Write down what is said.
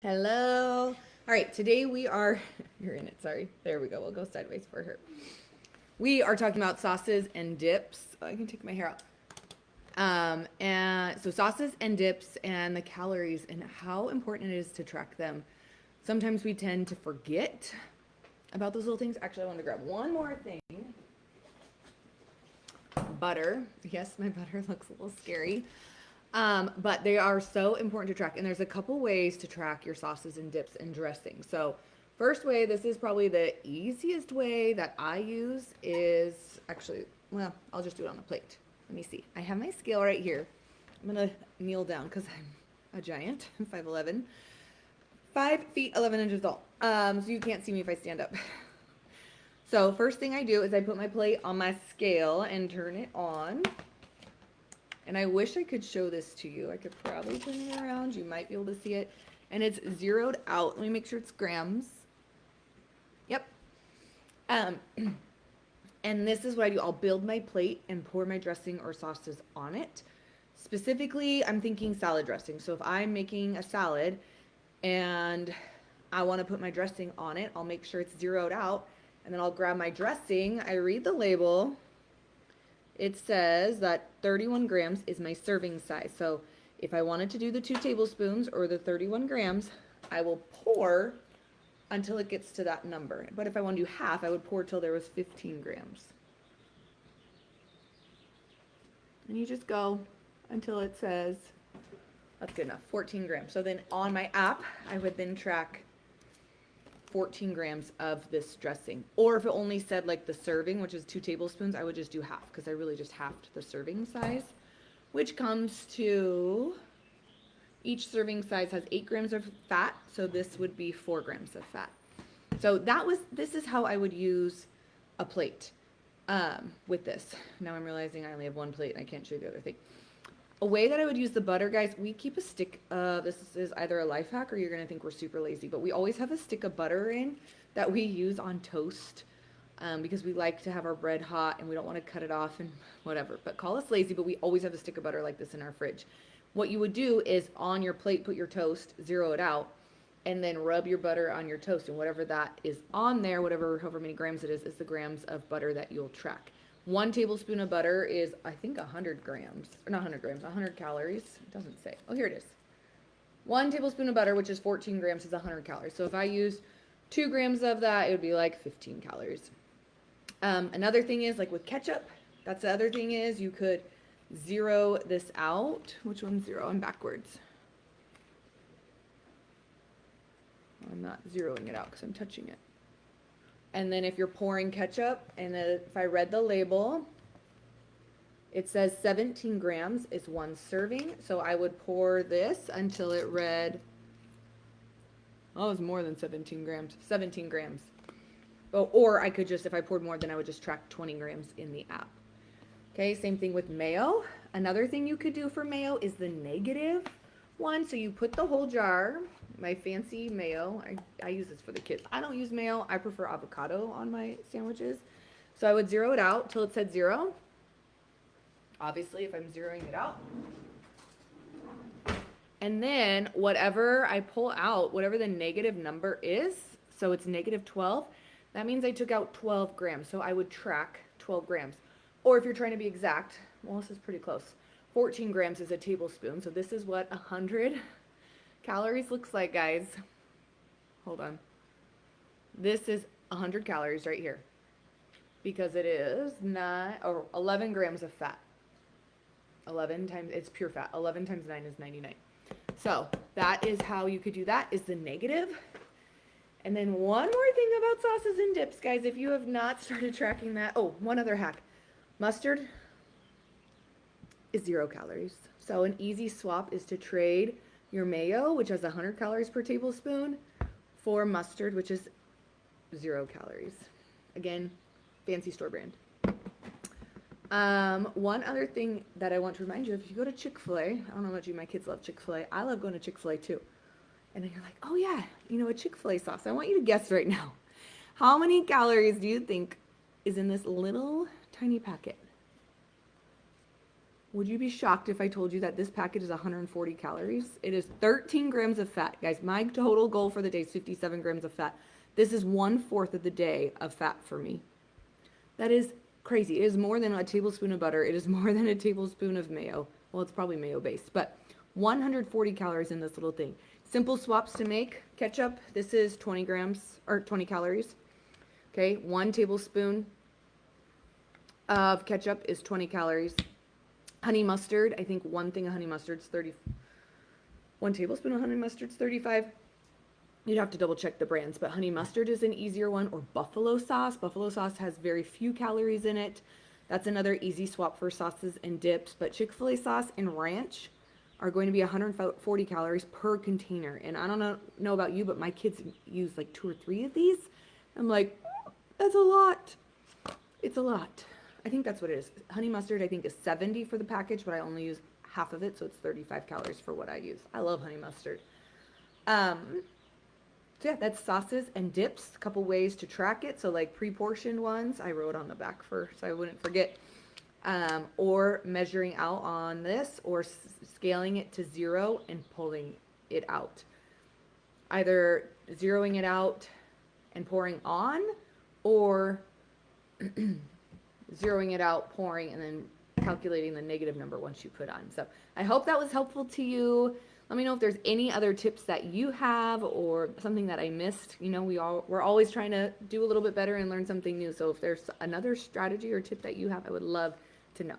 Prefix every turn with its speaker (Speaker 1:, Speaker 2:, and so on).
Speaker 1: Hello. All right, today we are, you're in it, sorry. There we go. We'll go sideways for her. We are talking about sauces and dips. Oh, I can take my hair out. And so sauces and dips and the calories and how important it is to track them. Sometimes we tend to forget about those little things. Actually, I want to grab one more thing. Butter. Yes, my butter looks a little scary. But they are so important to track. And there's a couple ways to track your sauces and dips and dressing. So first way, this is probably the easiest way that I use is actually, well, I'll just do it on a plate. Let me see. I have my scale right here. I'm going to kneel down because I'm a giant. I'm 5'11", 5 feet 11 inches tall. So you can't see me if I stand up. So first thing I do is I put my plate on my scale and turn it on. And I wish I could show this to you. I could probably turn it around. You might be able to see it. And it's zeroed out. Let me make sure it's grams. Yep. And this is what I do. I'll build my plate and pour my dressing or sauces on it. Specifically, I'm thinking salad dressing. So if I'm making a salad and I want to put my dressing on it, I'll make sure it's zeroed out. And then I'll grab my dressing. I read the label. It says that 31 grams is my serving size. So if I wanted to do the 2 tablespoons or the 31 grams, I will pour until it gets to that number. But if I want to do half, I would pour till there was 15 grams. And you just go until it says, that's good enough, 14 grams. So then on my app, I would then track 14 grams of this dressing. Or if it only said like the serving, which is 2 tablespoons, I would just do half because I really just halved the serving size, which comes to, each serving size has 8 grams of fat. So this would be 4 grams of fat. So this is how I would use a plate with this. Now I'm realizing I only have one plate and I can't show you the other thing. A way that I would use the butter, guys, we keep a stick, this is either a life hack or you're going to think we're super lazy, but we always have a stick of butter in that we use on toast because we like to have our bread hot and we don't want to cut it off and whatever. But call us lazy, but we always have a stick of butter like this in our fridge. What you would do is on your plate, put your toast, zero it out, and then rub your butter on your toast. And whatever that is on there, however many grams it is the grams of butter that you'll track. 1 tablespoon of butter is, I think, 100 grams. Or not 100 grams, 100 calories. It doesn't say. Oh, here it is. 1 tablespoon of butter, which is 14 grams, is 100 calories. So if I use 2 grams of that, it would be like 15 calories. Another thing is, like with ketchup, that's the other thing is you could zero this out. Which one's zero? I'm backwards. I'm not zeroing it out because I'm touching it. And then if you're pouring ketchup, and if I read the label, it says 17 grams is 1 serving. So I would pour this until it read, oh, it was more than 17 grams, 17 grams. Oh, or I could just, if I poured more, then I would just track 20 grams in the app. Okay, same thing with mayo. Another thing you could do for mayo is the negative one. So you put the whole jar, my fancy mayo, I use this for the kids. I don't use mayo. I prefer avocado on my sandwiches. So I would zero it out till it said 0. Obviously, if I'm zeroing it out. And then whatever I pull out, whatever the negative number is, so it's negative 12, that means I took out 12 grams. So I would track 12 grams. Or if you're trying to be exact, well, this is pretty close. 14 grams is a tablespoon. So this is what 100 calories looks like, guys. Hold on. This is 100 calories right here because it is 11 grams of fat. 11 times, it's pure fat. 11 times 9 is 99. So that is how you could do that, is the negative. And then one more thing about sauces and dips, guys, if you have not started tracking that. Oh, one other hack. Mustard is 0 calories. So an easy swap is to trade your mayo, which has 100 calories per tablespoon, for mustard, which is 0 calories. Again, fancy store brand. One other thing that I want to remind you of, if you go to Chick-fil-A, I don't know about you, my kids love Chick-fil-A. I love going to Chick-fil-A too. And then you're like, oh yeah, you know, a Chick-fil-A sauce. I want you to guess right now. How many calories do you think is in this little tiny packet? would you be shocked if I told you that this package is 140 calories? It is 13 grams of fat, guys. My total goal for the day is 57 grams of fat. This is 1/4 of the day of fat for me. That is crazy. It is more than a tablespoon of butter. It is more than a tablespoon of mayo. Well, it's probably mayo based, but 140 calories in this little thing. Simple swaps to make. Ketchup, this is 20 grams or 20 calories. Okay, 1 tablespoon of ketchup is 20 calories. Honey mustard, I think 1 thing of honey mustard is 30. 1 tablespoon of honey mustard is 35. You'd have to double check the brands, but honey mustard is an easier one, or buffalo sauce. Buffalo sauce has very few calories in it. That's another easy swap for sauces and dips. But Chick-fil-A sauce and ranch are going to be 140 calories per container. And I don't know about you, but my kids use like 2 or 3 of these. I'm like, that's a lot. It's a lot. I think that's what it is. Honey mustard, I think, is 70 for the package, but I only use half of it, so it's 35 calories for what I use. I love honey mustard. So yeah, that's sauces and dips. A couple ways to track it. So like pre-portioned ones, I wrote on the back so I wouldn't forget. Or measuring out on this, or scaling it to 0 and pulling it out. Either zeroing it out and pouring on, or zeroing it out, pouring, and then calculating the negative number once you put on. So I hope that was helpful to you. Let me know if there's any other tips that you have or something that I missed. You know, we're always trying to do a little bit better and learn something new. So if there's another strategy or tip that you have, I would love to know.